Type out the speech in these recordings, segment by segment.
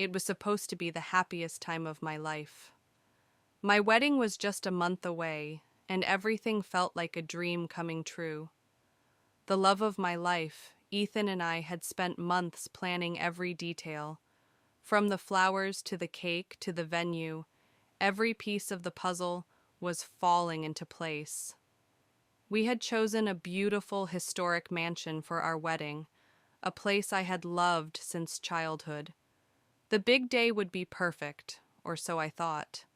It was supposed to be the happiest time of my life. My wedding was just a month away, and everything felt like a dream coming true. The love of my life, Ethan and I had spent months planning every detail. From the flowers to the cake to the venue, every piece of the puzzle was falling into place. We had chosen a beautiful historic mansion for our wedding, a place I had loved since childhood. The big day would be perfect, or so I thought.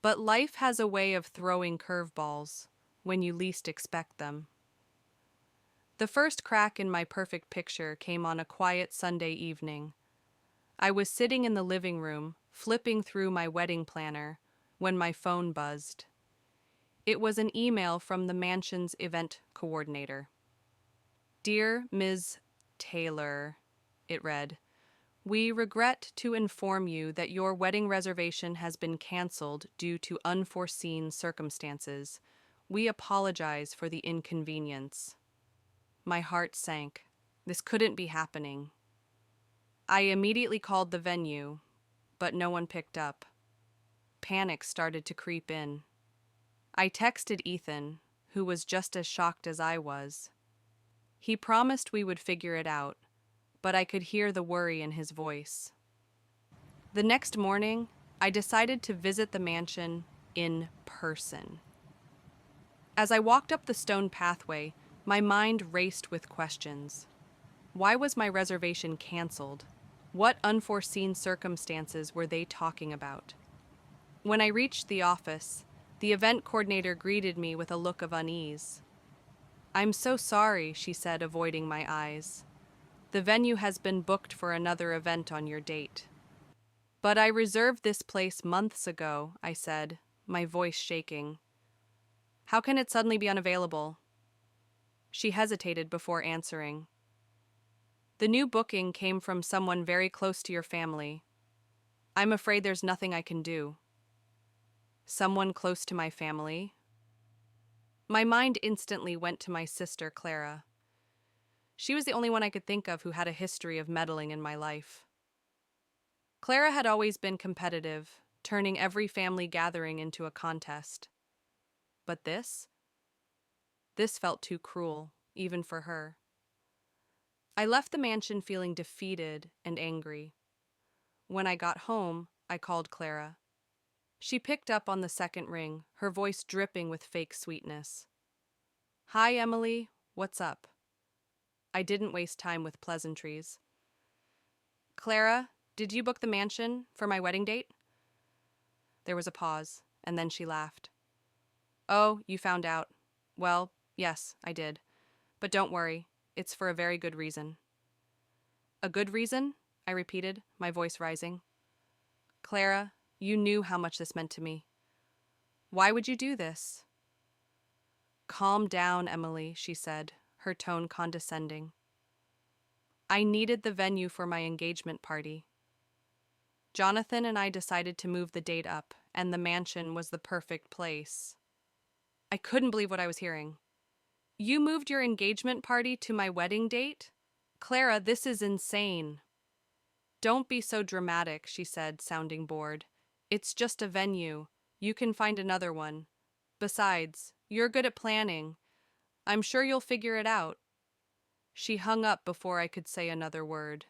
But life has a way of throwing curveballs when you least expect them. The first crack in my perfect picture came on a quiet Sunday evening. I was sitting in the living room, flipping through my wedding planner, when my phone buzzed. It was an email from the mansion's event coordinator. "Dear Ms. Taylor," it read, "we regret to inform you that your wedding reservation has been canceled due to unforeseen circumstances. We apologize for the inconvenience." My heart sank. This couldn't be happening. I immediately called the venue, but no one picked up. Panic started to creep in. I texted Ethan, who was just as shocked as I was. He promised we would figure it out, but I could hear the worry in his voice. The next morning, I decided to visit the mansion in person. As I walked up the stone pathway, my mind raced with questions. Why was my reservation canceled? What unforeseen circumstances were they talking about? When I reached the office, the event coordinator greeted me with a look of unease. "I'm so sorry," she said, avoiding my eyes. "The venue has been booked for another event on your date." "But I reserved this place months ago," I said, my voice shaking. "How can it suddenly be unavailable?" She hesitated before answering. "The new booking came from someone very close to your family. I'm afraid there's nothing I can do." Someone close to my family? My mind instantly went to my sister, Clara. She was the only one I could think of who had a history of meddling in my life. Clara had always been competitive, turning every family gathering into a contest. But this? This felt too cruel, even for her. I left the mansion feeling defeated and angry. When I got home, I called Clara. She picked up on the second ring, her voice dripping with fake sweetness. "Hi, Emily. What's up?" I didn't waste time with pleasantries. "Clara, did you book the mansion for my wedding date?" There was a pause, and then she laughed. "Oh, you found out. Well, yes, I did. But don't worry, it's for a very good reason." "A good reason?" I repeated, my voice rising. "Clara, you knew how much this meant to me. Why would you do this?" "Calm down, Emily," she said, her tone condescending. "I needed the venue for my engagement party. Jonathan and I decided to move the date up, and the mansion was the perfect place." I couldn't believe what I was hearing. "You moved your engagement party to my wedding date? Clara, this is insane." "Don't be so dramatic," she said, sounding bored. "It's just a venue. You can find another one. Besides, you're good at planning. I'm sure you'll figure it out." She hung up before I could say another word.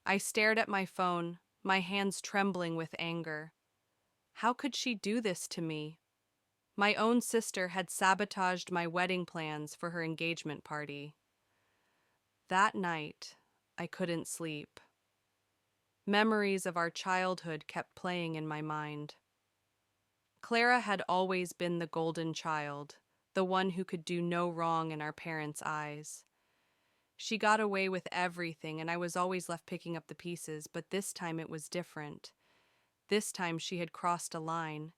I stared at my phone, my hands trembling with anger. How could she do this to me? My own sister had sabotaged my wedding plans for her engagement party. That night, I couldn't sleep. Memories of our childhood kept playing in my mind. Clara had always been the golden child, the one who could do no wrong in our parents' eyes. She got away with everything, and I was always left picking up the pieces, but this time it was different. This time she had crossed a line.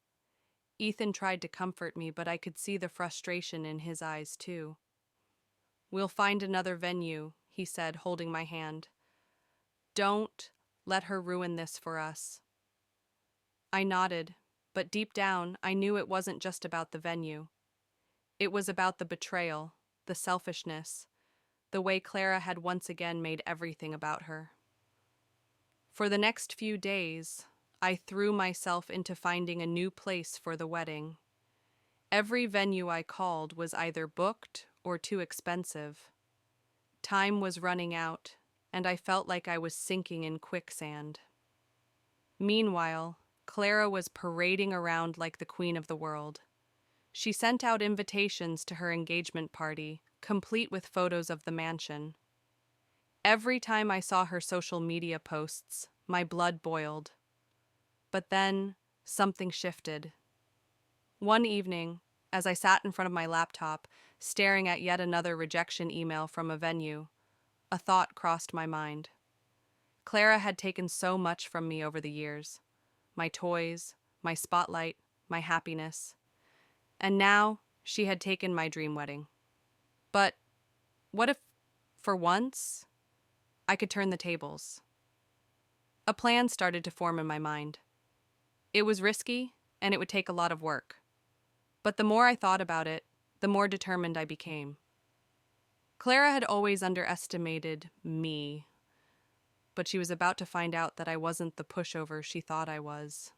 Ethan tried to comfort me, but I could see the frustration in his eyes, too. "We'll find another venue," he said, holding my hand. "Don't let her ruin this for us." I nodded, but deep down, I knew it wasn't just about the venue. It was about the betrayal, the selfishness, the way Clara had once again made everything about her. For the next few days, I threw myself into finding a new place for the wedding. Every venue I called was either booked or too expensive. Time was running out, and I felt like I was sinking in quicksand. Meanwhile, Clara was parading around like the queen of the world. She sent out invitations to her engagement party, complete with photos of the mansion. Every time I saw her social media posts, my blood boiled. But then, something shifted. One evening, as I sat in front of my laptop, staring at yet another rejection email from a venue, a thought crossed my mind. Clara had taken so much from me over the years. My toys, my spotlight, my happiness. And now, she had taken my dream wedding. But what if, for once, I could turn the tables? A plan started to form in my mind. It was risky, and it would take a lot of work. But the more I thought about it, the more determined I became. Clara had always underestimated me, but she was about to find out that I wasn't the pushover she thought I was.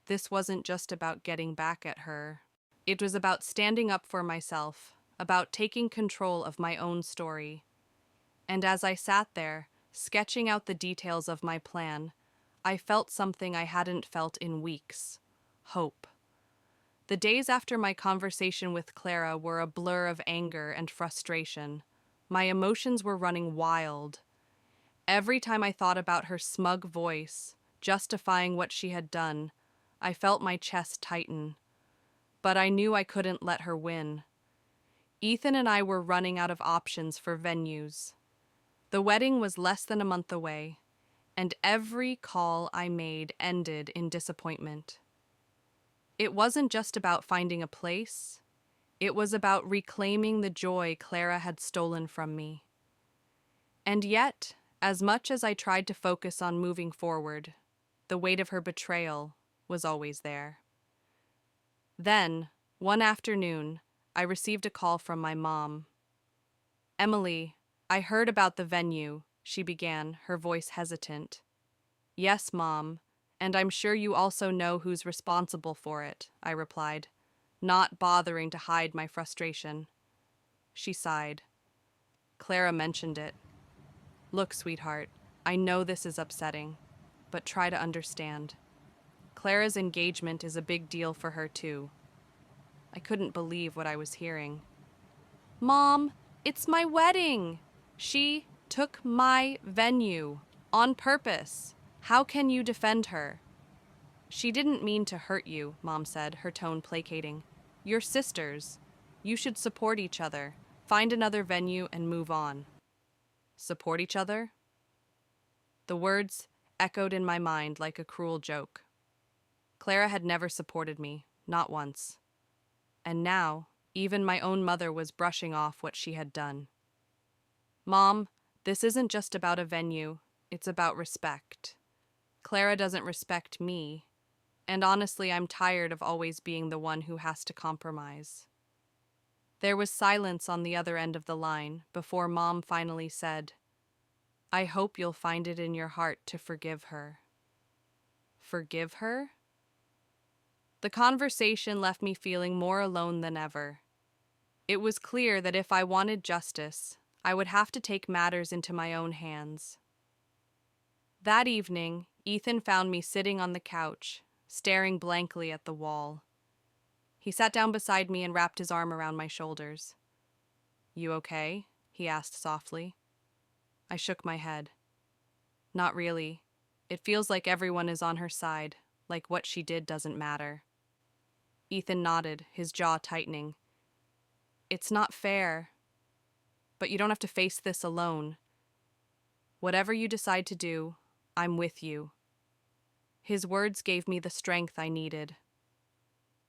This wasn't just about getting back at her. It was about standing up for myself, about taking control of my own story. And as I sat there, sketching out the details of my plan, I felt something I hadn't felt in weeks: hope. The days after my conversation with Clara were a blur of anger and frustration. My emotions were running wild. Every time I thought about her smug voice, justifying what she had done, I felt my chest tighten. But I knew I couldn't let her win. Ethan and I were running out of options for venues. The wedding was less than a month away, and every call I made ended in disappointment. It wasn't just about finding a place. It was about reclaiming the joy Clara had stolen from me. And yet, as much as I tried to focus on moving forward, the weight of her betrayal was always there. Then, one afternoon, I received a call from my mom. "Emily, I heard about the venue," she began, her voice hesitant. "Yes, Mom, and I'm sure you also know who's responsible for it," I replied, not bothering to hide my frustration. She sighed. "Clara mentioned it. Look, sweetheart, I know this is upsetting, but try to understand. Clara's engagement is a big deal for her, too." I couldn't believe what I was hearing. "Mom, it's my wedding! She took my venue on purpose. How can you defend her?" "She didn't mean to hurt you," Mom said, her tone placating. "You're sisters. You should support each other. Find another venue and move on." Support each other? The words echoed in my mind like a cruel joke. Clara had never supported me, not once. And now, even my own mother was brushing off what she had done. "Mom, this isn't just about a venue, it's about respect. Clara doesn't respect me, and honestly, I'm tired of always being the one who has to compromise." There was silence on the other end of the line before Mom finally said, "I hope you'll find it in your heart to forgive her." Forgive her? The conversation left me feeling more alone than ever. It was clear that if I wanted justice, I would have to take matters into my own hands. That evening, Ethan found me sitting on the couch, staring blankly at the wall. He sat down beside me and wrapped his arm around my shoulders. "You okay?" he asked softly. I shook my head. "Not really. It feels like everyone is on her side, like what she did doesn't matter." Ethan nodded, his jaw tightening. "It's not fair. But you don't have to face this alone. Whatever you decide to do, I'm with you." His words gave me the strength I needed.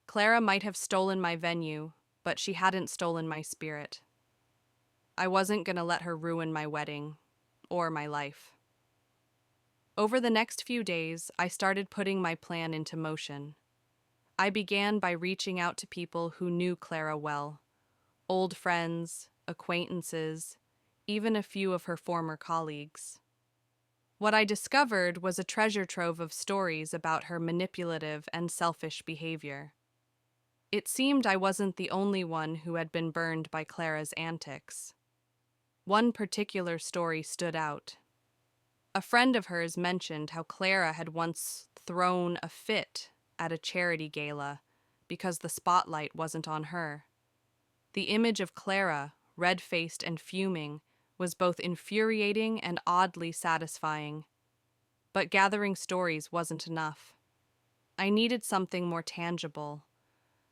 Clara might have stolen my venue, but she hadn't stolen my spirit. I wasn't going to let her ruin my wedding, or my life. Over the next few days, I started putting my plan into motion. I began by reaching out to people who knew Clara well: old friends, acquaintances, even a few of her former colleagues. What I discovered was a treasure trove of stories about her manipulative and selfish behavior. It seemed I wasn't the only one who had been burned by Clara's antics. One particular story stood out. A friend of hers mentioned how Clara had once thrown a fit at a charity gala because the spotlight wasn't on her. The image of Clara, red-faced and fuming, was both infuriating and oddly satisfying. But gathering stories wasn't enough. I needed something more tangible,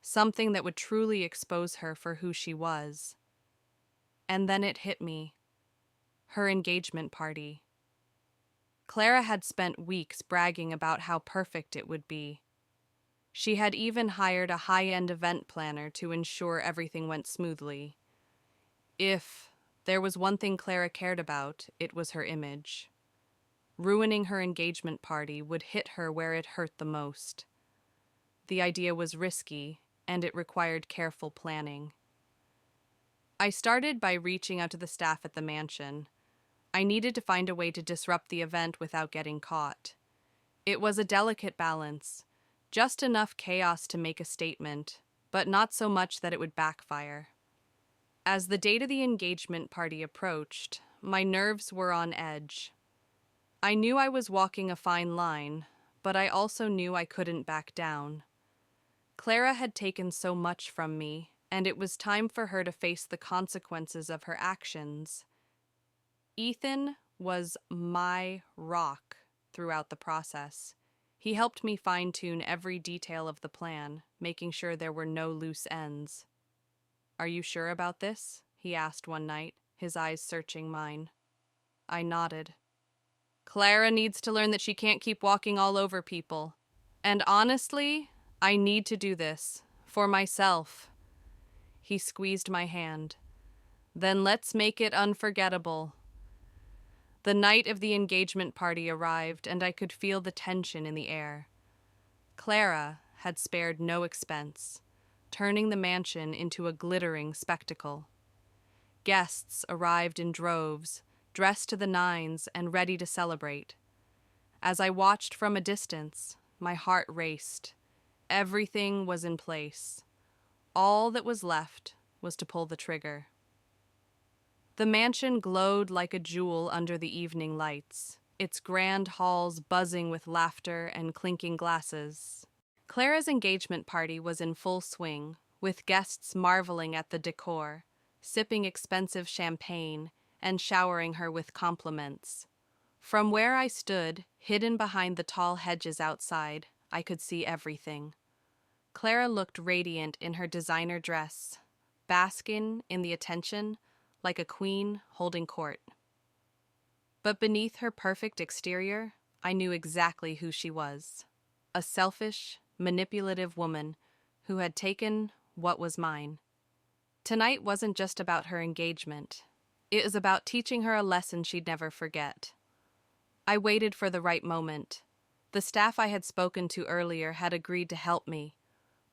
something that would truly expose her for who she was. And then it hit me. Her engagement party. Clara had spent weeks bragging about how perfect it would be. She had even hired a high-end event planner to ensure everything went smoothly. If there was one thing Clara cared about, it was her image. Ruining her engagement party would hit her where it hurt the most. The idea was risky, and it required careful planning. I started by reaching out to the staff at the mansion. I needed to find a way to disrupt the event without getting caught. It was a delicate balance, just enough chaos to make a statement, but not so much that it would backfire. As the date of the engagement party approached, my nerves were on edge. I knew I was walking a fine line, but I also knew I couldn't back down. Clara had taken so much from me, and it was time for her to face the consequences of her actions. Ethan was my rock throughout the process. He helped me fine-tune every detail of the plan, making sure there were no loose ends. "Are you sure about this?" he asked one night, his eyes searching mine. I nodded. "Clara needs to learn that she can't keep walking all over people. And honestly, I need to do this. For myself." He squeezed my hand. "Then let's make it unforgettable." The night of the engagement party arrived, and I could feel the tension in the air. Clara had spared no expense, turning the mansion into a glittering spectacle. Guests arrived in droves, dressed to the nines and ready to celebrate. As I watched from a distance, my heart raced. Everything was in place. All that was left was to pull the trigger. The mansion glowed like a jewel under the evening lights, its grand halls buzzing with laughter and clinking glasses. Clara's engagement party was in full swing, with guests marveling at the decor, sipping expensive champagne, and showering her with compliments. From where I stood, hidden behind the tall hedges outside, I could see everything. Clara looked radiant in her designer dress, basking in the attention like a queen holding court. But beneath her perfect exterior, I knew exactly who she was. A selfish, manipulative woman who had taken what was mine. Tonight wasn't just about her engagement. It was about teaching her a lesson she'd never forget. I waited for the right moment. The staff I had spoken to earlier had agreed to help me.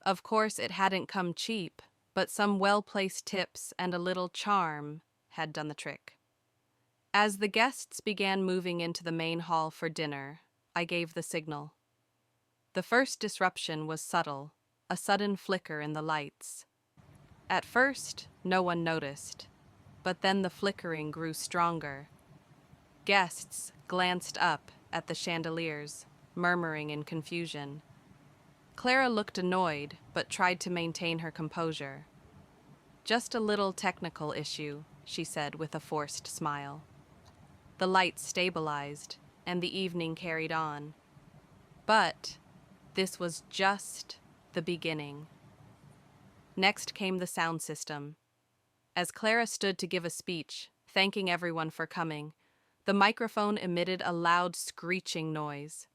Of course, it hadn't come cheap, but some well-placed tips and a little charm had done the trick. As the guests began moving into the main hall for dinner, I gave the signal. The first disruption was subtle, a sudden flicker in the lights. At first, no one noticed, but then the flickering grew stronger. Guests glanced up at the chandeliers, murmuring in confusion. Clara looked annoyed, but tried to maintain her composure. "Just a little technical issue," she said with a forced smile. The lights stabilized, and the evening carried on. But this was just the beginning. Next came the sound system. As Clara stood to give a speech, thanking everyone for coming, the microphone emitted a loud screeching noise.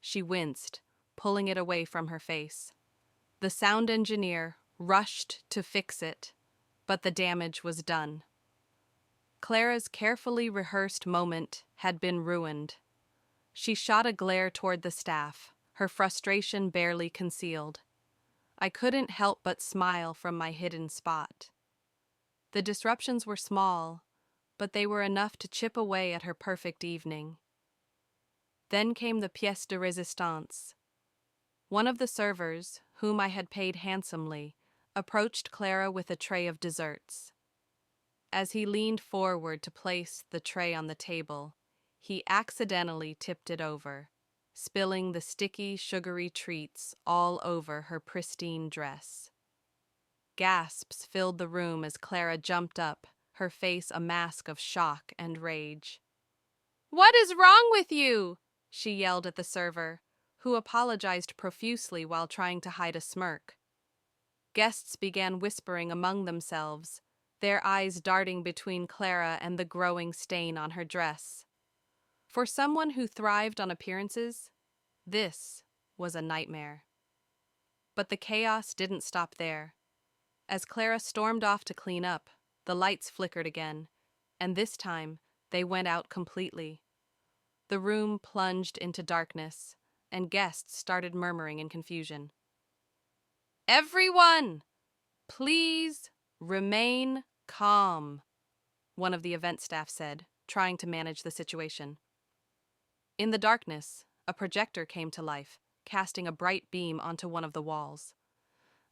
She winced, pulling it away from her face. The sound engineer rushed to fix it, but the damage was done. Clara's carefully rehearsed moment had been ruined. She shot a glare toward the staff, her frustration barely concealed. I couldn't help but smile from my hidden spot. The disruptions were small, but they were enough to chip away at her perfect evening. Then came the pièce de résistance. One of the servers, whom I had paid handsomely, approached Clara with a tray of desserts. As he leaned forward to place the tray on the table, he accidentally tipped it over, spilling the sticky, sugary treats all over her pristine dress. Gasps filled the room as Clara jumped up, her face a mask of shock and rage. "What is wrong with you?" she yelled at the server, who apologized profusely while trying to hide a smirk. Guests began whispering among themselves, their eyes darting between Clara and the growing stain on her dress. For someone who thrived on appearances, this was a nightmare. But the chaos didn't stop there. As Clara stormed off to clean up, the lights flickered again, and this time they went out completely. The room plunged into darkness, and guests started murmuring in confusion. "Everyone, please remain calm," one of the event staff said, trying to manage the situation. In the darkness, a projector came to life, casting a bright beam onto one of the walls.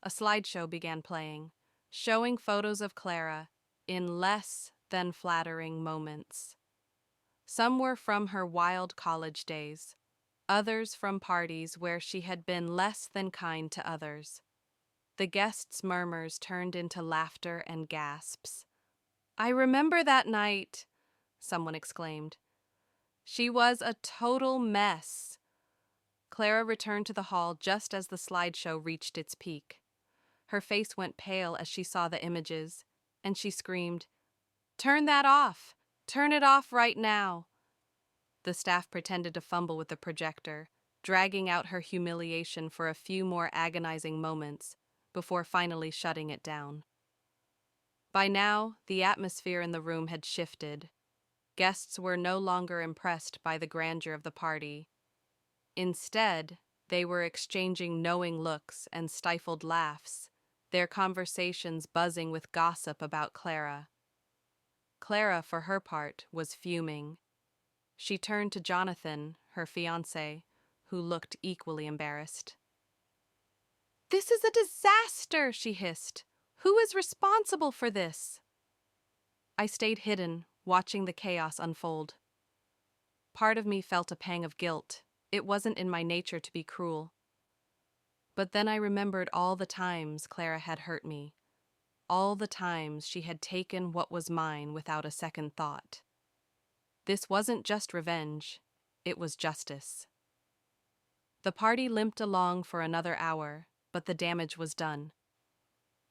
A slideshow began playing, showing photos of Clara in less than flattering moments. Some were from her wild college days, others from parties where she had been less than kind to others. The guests' murmurs turned into laughter and gasps. "I remember that night," someone exclaimed. "She was a total mess." Clara returned to the hall just as the slideshow reached its peak. Her face went pale as she saw the images, and she screamed, "Turn that off! Turn it off right now!" The staff pretended to fumble with the projector, dragging out her humiliation for a few more agonizing moments before finally shutting it down. By now, the atmosphere in the room had shifted. Guests were no longer impressed by the grandeur of the party. Instead, they were exchanging knowing looks and stifled laughs, their conversations buzzing with gossip about Clara. Clara, for her part, was fuming. She turned to Jonathan, her fiancé, who looked equally embarrassed. "This is a disaster," she hissed. "Who is responsible for this?" I stayed hidden, watching the chaos unfold. Part of me felt a pang of guilt. It wasn't in my nature to be cruel. But then I remembered all the times Clara had hurt me, all the times she had taken what was mine without a second thought. This wasn't just revenge, it was justice. The party limped along for another hour, but the damage was done.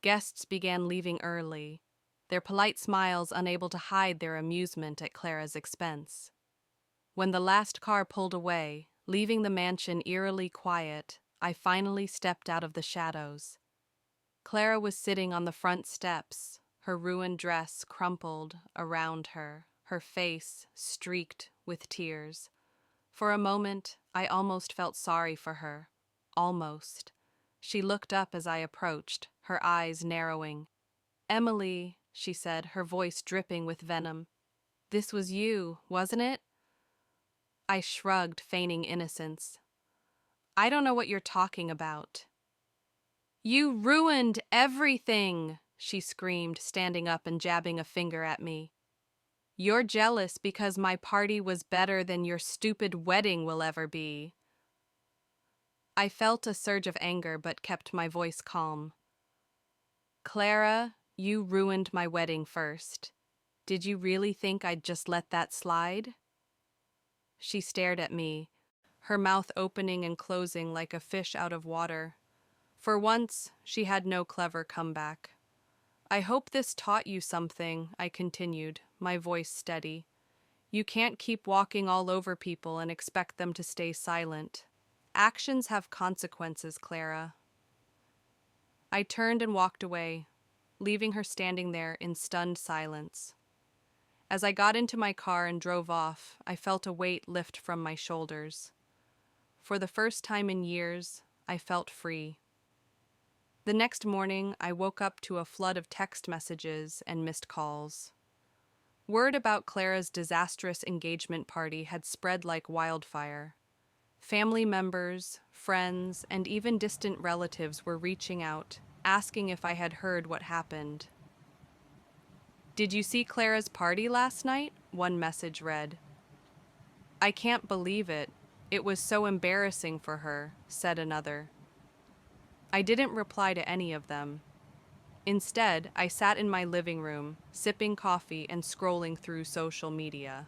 Guests began leaving early, their polite smiles unable to hide their amusement at Clara's expense. When the last car pulled away, leaving the mansion eerily quiet, I finally stepped out of the shadows. Clara was sitting on the front steps, her ruined dress crumpled around her, her face streaked with tears. For a moment, I almost felt sorry for her. Almost. She looked up as I approached, her eyes narrowing. "Emily," she said, her voice dripping with venom. "This was you, wasn't it?" I shrugged, feigning innocence. "I don't know what you're talking about." "You ruined everything," she screamed, standing up and jabbing a finger at me. "You're jealous because my party was better than your stupid wedding will ever be." I felt a surge of anger but kept my voice calm. "Clara, you ruined my wedding first. Did you really think I'd just let that slide?" She stared at me, her mouth opening and closing like a fish out of water. For once, she had no clever comeback. "I hope this taught you something," I continued, my voice steady. "You can't keep walking all over people and expect them to stay silent. Actions have consequences, Clara." I turned and walked away, leaving her standing there in stunned silence. As I got into my car and drove off, I felt a weight lift from my shoulders. For the first time in years, I felt free. The next morning, I woke up to a flood of text messages and missed calls. Word about Clara's disastrous engagement party had spread like wildfire. Family members, friends, and even distant relatives were reaching out, asking if I had heard what happened. "Did you see Clara's party last night?" one message read. "I can't believe it. It was so embarrassing for her," said another. I didn't reply to any of them. Instead, I sat in my living room, sipping coffee and scrolling through social media.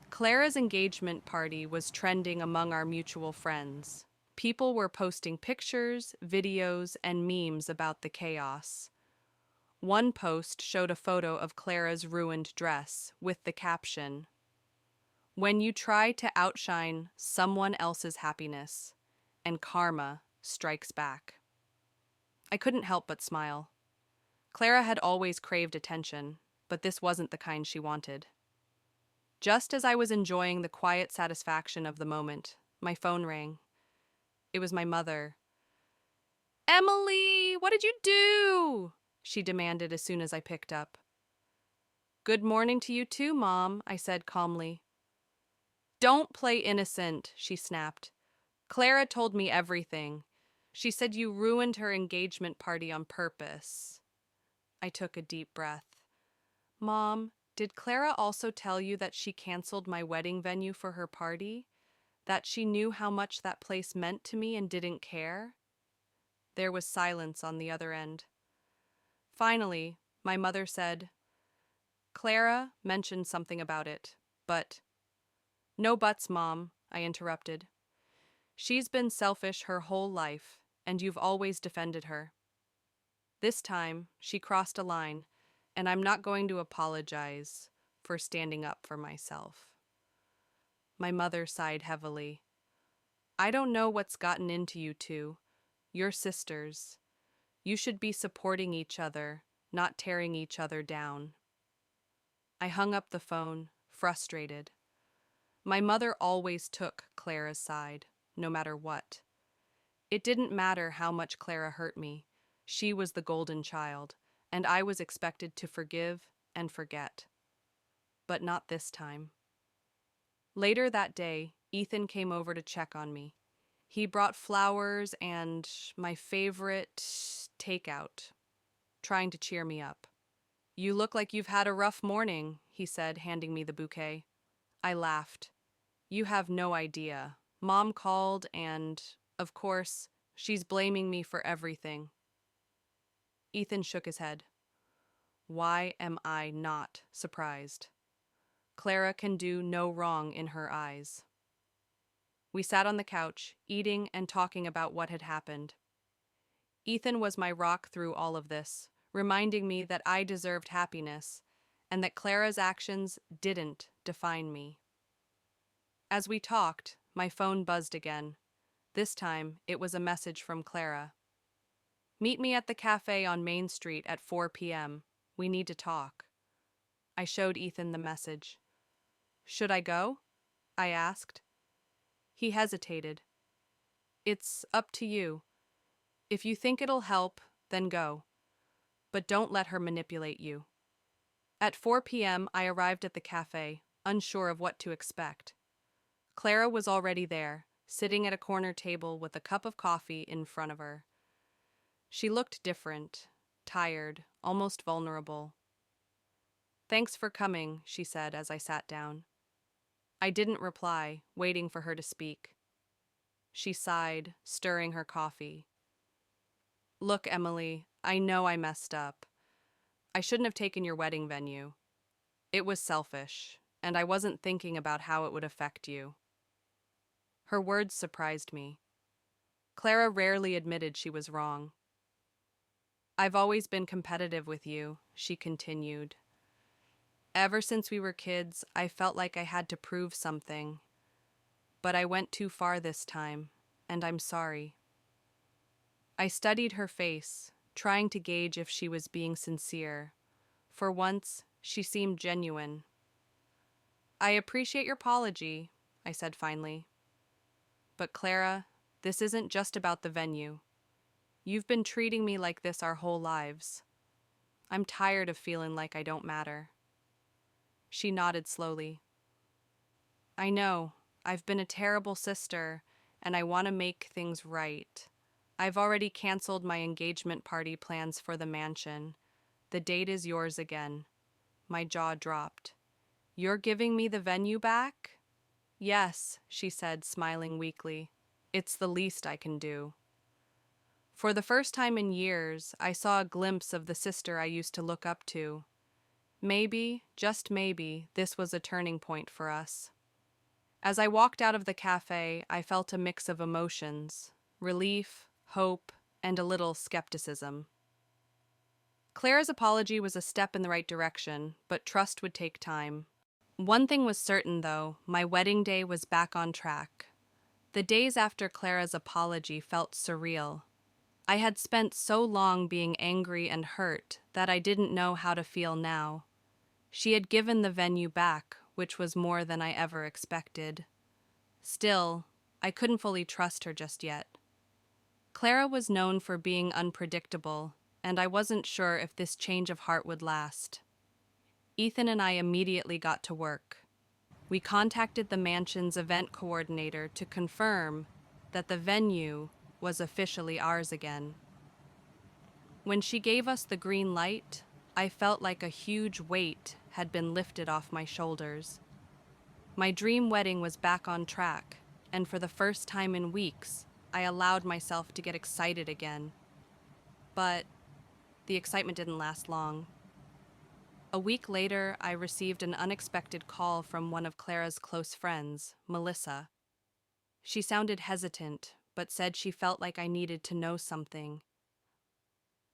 Clara's engagement party was trending among our mutual friends. People were posting pictures, videos, and memes about the chaos. One post showed a photo of Clara's ruined dress with the caption, "When you try to outshine someone else's happiness, and karma strikes back." I couldn't help but smile. Clara had always craved attention, but this wasn't the kind she wanted. Just as I was enjoying the quiet satisfaction of the moment, my phone rang. It was my mother. "Emily, what did you do?" she demanded as soon as I picked up. "Good morning to you too, Mom," I said calmly. "Don't play innocent," she snapped. "Clara told me everything. She said you ruined her engagement party on purpose." I took a deep breath. "Mom, did Clara also tell you that she canceled my wedding venue for her party? That she knew how much that place meant to me and didn't care?" There was silence on the other end. Finally, my mother said, "Clara mentioned something about it, but—" "No buts, Mom," I interrupted. "She's been selfish her whole life, and you've always defended her. This time, she crossed a line, and I'm not going to apologize for standing up for myself." My mother sighed heavily. "I don't know what's gotten into you two. You're sisters. You should be supporting each other, not tearing each other down." I hung up the phone, frustrated. My mother always took Clara's side, no matter what. It didn't matter how much Clara hurt me. She was the golden child, and I was expected to forgive and forget. But not this time. Later that day, Ethan came over to check on me. He brought flowers and my favorite takeout, trying to cheer me up. "You look like you've had a rough morning," he said, handing me the bouquet. I laughed. "You have no idea. Mom called and, of course, she's blaming me for everything." Ethan shook his head. "Why am I not surprised? Clara can do no wrong in her eyes." We sat on the couch, eating and talking about what had happened. Ethan was my rock through all of this, reminding me that I deserved happiness and that Clara's actions didn't define me. As we talked, my phone buzzed again. This time, it was a message from Clara. "Meet me at the cafe on Main Street at 4 p.m. We need to talk." I showed Ethan the message. "Should I go?" I asked. He hesitated. "It's up to you. If you think it'll help, then go. But don't let her manipulate you." At 4 p.m., I arrived at the cafe, unsure of what to expect. Clara was already there, sitting at a corner table with a cup of coffee in front of her. She looked different, tired, almost vulnerable. "Thanks for coming," she said as I sat down. I didn't reply, waiting for her to speak. She sighed, stirring her coffee. "Look, Emily, I know I messed up. I shouldn't have taken your wedding venue. It was selfish, and I wasn't thinking about how it would affect you." Her words surprised me. Clara rarely admitted she was wrong. "I've always been competitive with you," she continued. "Ever since we were kids, I felt like I had to prove something. But I went too far this time, and I'm sorry." I studied her face, trying to gauge if she was being sincere. For once, she seemed genuine. "I appreciate your apology," I said finally. "But Clara, this isn't just about the venue. You've been treating me like this our whole lives. I'm tired of feeling like I don't matter." She nodded slowly. "I know. I've been a terrible sister, and I want to make things right. I've already canceled my engagement party plans for the mansion. The date is yours again." My jaw dropped. "You're giving me the venue back?" "Yes," she said, smiling weakly. "It's the least I can do." For the first time in years, I saw a glimpse of the sister I used to look up to. Maybe, just maybe, this was a turning point for us. As I walked out of the cafe, I felt a mix of emotions: relief, hope, and a little skepticism. Clara's apology was a step in the right direction, but trust would take time. One thing was certain, though: my wedding day was back on track. The days after Clara's apology felt surreal. I had spent so long being angry and hurt that I didn't know how to feel now. She had given the venue back, which was more than I ever expected. Still, I couldn't fully trust her just yet. Clara was known for being unpredictable, and I wasn't sure if this change of heart would last. Ethan and I immediately got to work. We contacted the mansion's event coordinator to confirm that the venue was officially ours again. When she gave us the green light, I felt like a huge weight had been lifted off my shoulders. My dream wedding was back on track, and for the first time in weeks, I allowed myself to get excited again. But the excitement didn't last long. A week later, I received an unexpected call from one of Clara's close friends, Melissa. She sounded hesitant, but said she felt like I needed to know something.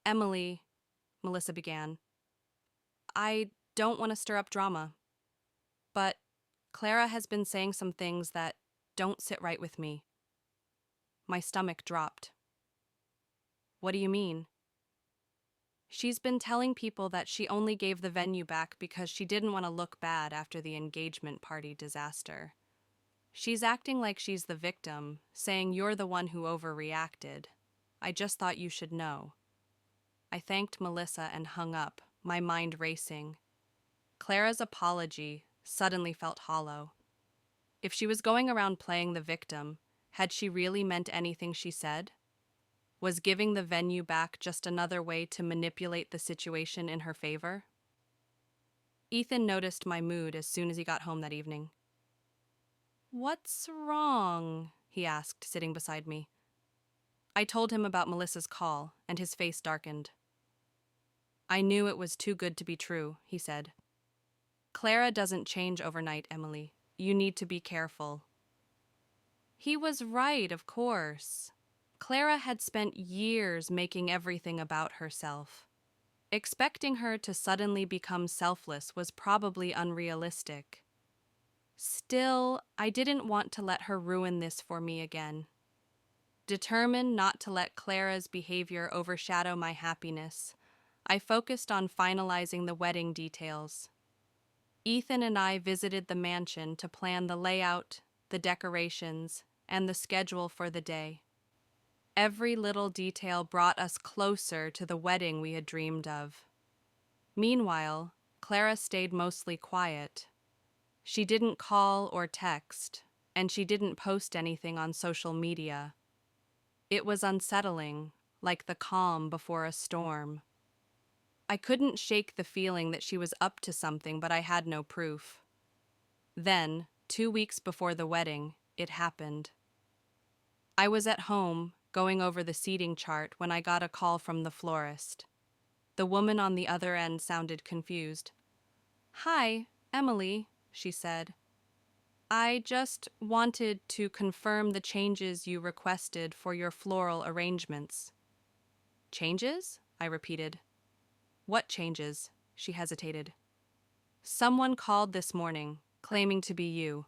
"Emily," Melissa began, "I don't want to stir up drama, but Clara has been saying some things that don't sit right with me." My stomach dropped. "What do you mean?" "She's been telling people that she only gave the venue back because she didn't want to look bad after the engagement party disaster. She's acting like she's the victim, saying you're the one who overreacted. I just thought you should know." I thanked Melissa and hung up, my mind racing. Clara's apology suddenly felt hollow. If she was going around playing the victim, had she really meant anything she said? Was giving the venue back just another way to manipulate the situation in her favor? Ethan noticed my mood as soon as he got home that evening. "What's wrong?" he asked, sitting beside me. I told him about Melissa's call, and his face darkened. "I knew it was too good to be true," he said. "Clara doesn't change overnight, Emily. You need to be careful." He was right, of course. Clara had spent years making everything about herself. Expecting her to suddenly become selfless was probably unrealistic. Still, I didn't want to let her ruin this for me again. Determined not to let Clara's behavior overshadow my happiness, I focused on finalizing the wedding details. Ethan and I visited the mansion to plan the layout, the decorations, and the schedule for the day. Every little detail brought us closer to the wedding we had dreamed of. Meanwhile, Clara stayed mostly quiet. She didn't call or text, and she didn't post anything on social media. It was unsettling, like the calm before a storm. I couldn't shake the feeling that she was up to something, but I had no proof. Then, 2 weeks before the wedding, it happened. I was at home, going over the seating chart, when I got a call from the florist. The woman on the other end sounded confused. "Hi, Emily," she said. "I just wanted to confirm the changes you requested for your floral arrangements." "Changes?" I repeated. "What changes?" She hesitated. "Someone called this morning, claiming to be you.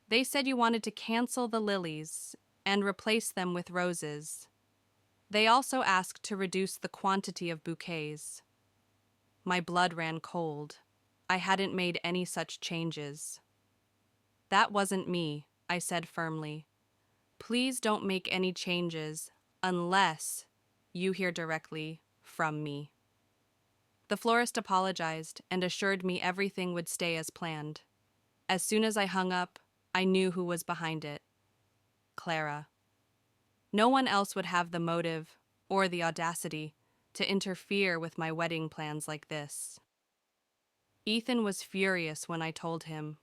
They said you wanted to cancel the lilies and replace them with roses. They also asked to reduce the quantity of bouquets." My blood ran cold. I hadn't made any such changes. "That wasn't me," I said firmly. "Please don't make any changes unless you hear directly from me." The florist apologized and assured me everything would stay as planned. As soon as I hung up, I knew who was behind it. Clara. No one else would have the motive or the audacity to interfere with my wedding plans like this. Ethan was furious when I told him.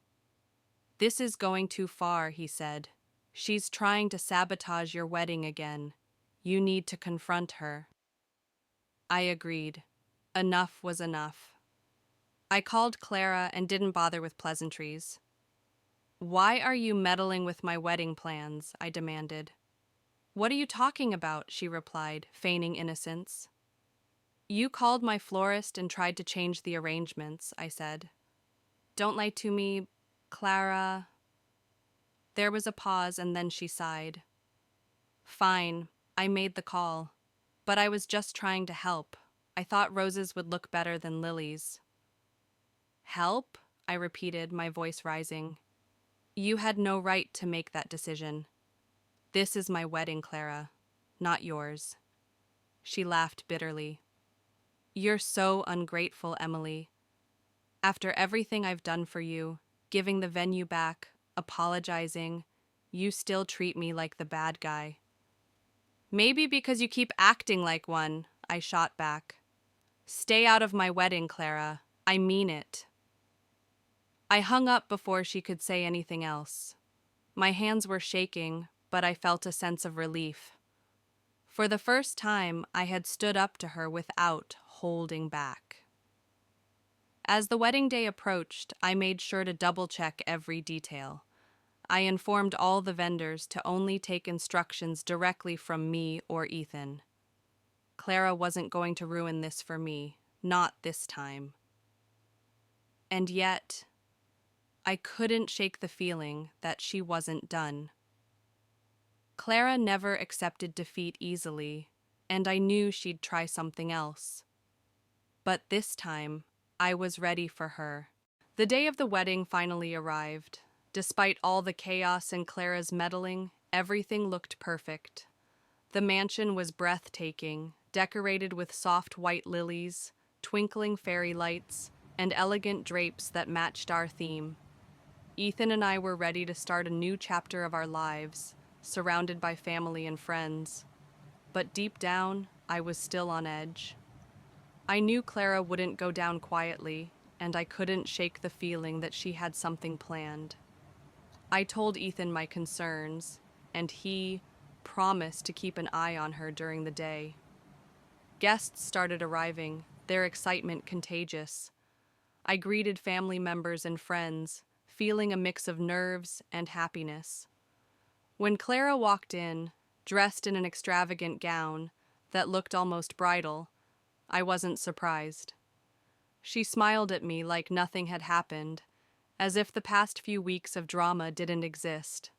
"This is going too far," he said. "She's trying to sabotage your wedding again. You need to confront her." I agreed. Enough was enough. I called Clara and didn't bother with pleasantries. "Why are you meddling with my wedding plans?" I demanded. "What are you talking about?" she replied, feigning innocence. "You called my florist and tried to change the arrangements," I said. "Don't lie to me, Clara." There was a pause and then she sighed. "Fine, I made the call. But I was just trying to help. I thought roses would look better than lilies." "Help?" I repeated, my voice rising. "You had no right to make that decision. This is my wedding, Clara, not yours." She laughed bitterly. "You're so ungrateful, Emily. After everything I've done for you, giving the venue back, apologizing, you still treat me like the bad guy." "Maybe because you keep acting like one," I shot back. "Stay out of my wedding, Clara. I mean it." I hung up before she could say anything else. My hands were shaking, but I felt a sense of relief. For the first time, I had stood up to her without holding back. As the wedding day approached, I made sure to double-check every detail. I informed all the vendors to only take instructions directly from me or Ethan. Clara wasn't going to ruin this for me, not this time. And yet, I couldn't shake the feeling that she wasn't done. Clara never accepted defeat easily, and I knew she'd try something else. But this time, I was ready for her. The day of the wedding finally arrived. Despite all the chaos and Clara's meddling, everything looked perfect. The mansion was breathtaking, decorated with soft white lilies, twinkling fairy lights, and elegant drapes that matched our theme. Ethan and I were ready to start a new chapter of our lives, surrounded by family and friends. But deep down, I was still on edge. I knew Clara wouldn't go down quietly, and I couldn't shake the feeling that she had something planned. I told Ethan my concerns, and he promised to keep an eye on her during the day. Guests started arriving, their excitement contagious. I greeted family members and friends, feeling a mix of nerves and happiness. When Clara walked in, dressed in an extravagant gown that looked almost bridal, I wasn't surprised. She smiled at me like nothing had happened, as if the past few weeks of drama didn't exist.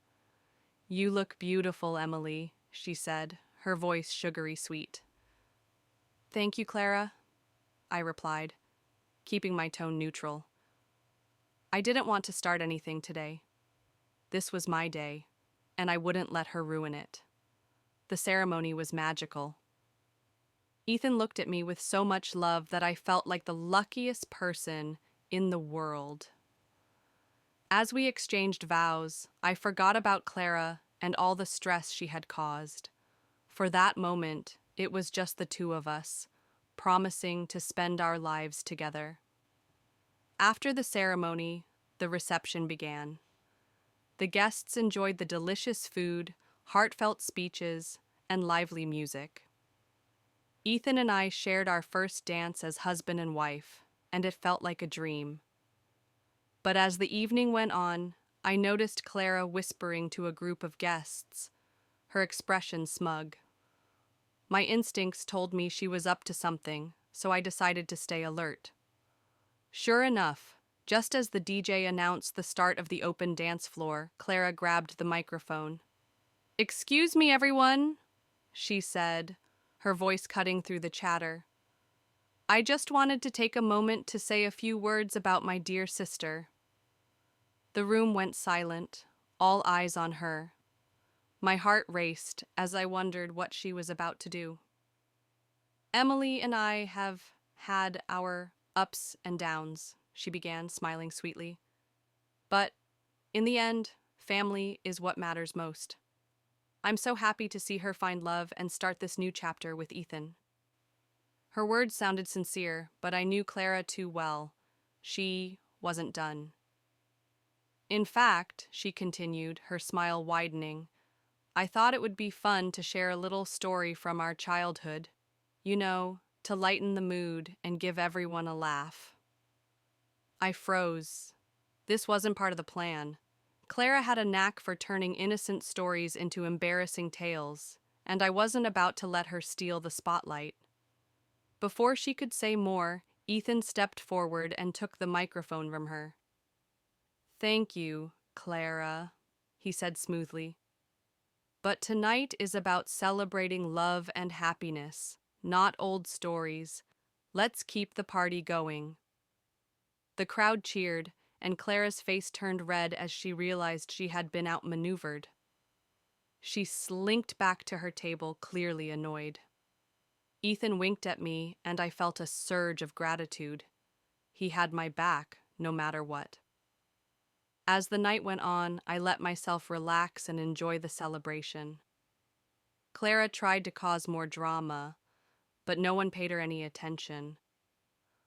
"You look beautiful, Emily," she said, her voice sugary sweet. "Thank you, Clara," I replied, keeping my tone neutral. I didn't want to start anything today. This was my day, and I wouldn't let her ruin it. The ceremony was magical. Ethan looked at me with so much love that I felt like the luckiest person in the world. As we exchanged vows, I forgot about Clara and all the stress she had caused. For that moment, it was just the two of us, promising to spend our lives together. After the ceremony, the reception began. The guests enjoyed the delicious food, heartfelt speeches, and lively music. Ethan and I shared our first dance as husband and wife, and it felt like a dream. But as the evening went on, I noticed Clara whispering to a group of guests, her expression smug. My instincts told me she was up to something, so I decided to stay alert. Sure enough, just as the DJ announced the start of the open dance floor, Clara grabbed the microphone. "Excuse me, everyone," she said, her voice cutting through the chatter. "I just wanted to take a moment to say a few words about my dear sister." The room went silent, all eyes on her. My heart raced as I wondered what she was about to do. "Emily and I have had our ups and downs," she began, smiling sweetly. "But, in the end, family is what matters most. I'm so happy to see her find love and start this new chapter with Ethan. Her words sounded sincere, but I knew Clara too well. She wasn't done. In fact, she continued, her smile widening, I thought it would be fun to share a little story from our childhood. You know, to lighten the mood and give everyone a laugh. I froze. This wasn't part of the plan. Clara had a knack for turning innocent stories into embarrassing tales, and I wasn't about to let her steal the spotlight. Before she could say more, Ethan stepped forward and took the microphone from her. Thank you, Clara, he said smoothly. But tonight is about celebrating love and happiness, not old stories. Let's keep the party going. The crowd cheered, and Clara's face turned red as she realized she had been outmaneuvered. She slinked back to her table, clearly annoyed. Ethan winked at me, and I felt a surge of gratitude. He had my back, no matter what. As the night went on, I let myself relax and enjoy the celebration. Clara tried to cause more drama, but no one paid her any attention.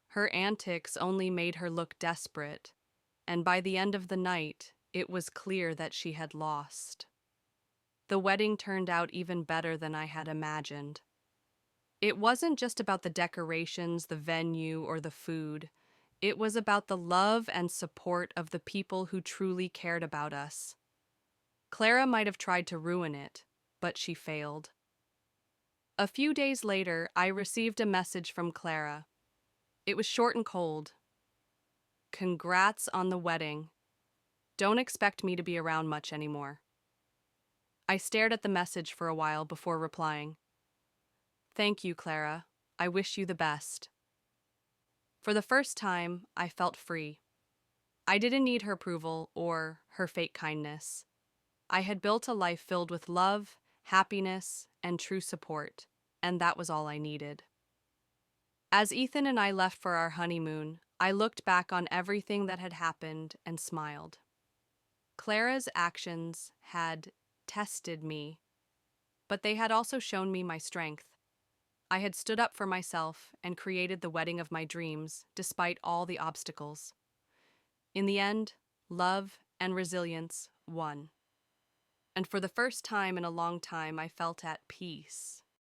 Her antics only made her look desperate, and by the end of the night, it was clear that she had lost. The wedding turned out even better than I had imagined. It wasn't just about the decorations, the venue, or the food. It was about the love and support of the people who truly cared about us. Clara might have tried to ruin it, but she failed. A few days later, I received a message from Clara. It was short and cold. Congrats on the wedding. Don't expect me to be around much anymore. I stared at the message for a while before replying. Thank you, Clara. I wish you the best. For the first time, I felt free. I didn't need her approval or her fake kindness. I had built a life filled with love, happiness, and true support, and that was all I needed. As Ethan and I left for our honeymoon, I looked back on everything that had happened and smiled. Clara's actions had tested me, but they had also shown me my strength. I had stood up for myself and created the wedding of my dreams, despite all the obstacles. In the end, love and resilience won. And for the first time in a long time, I felt at peace.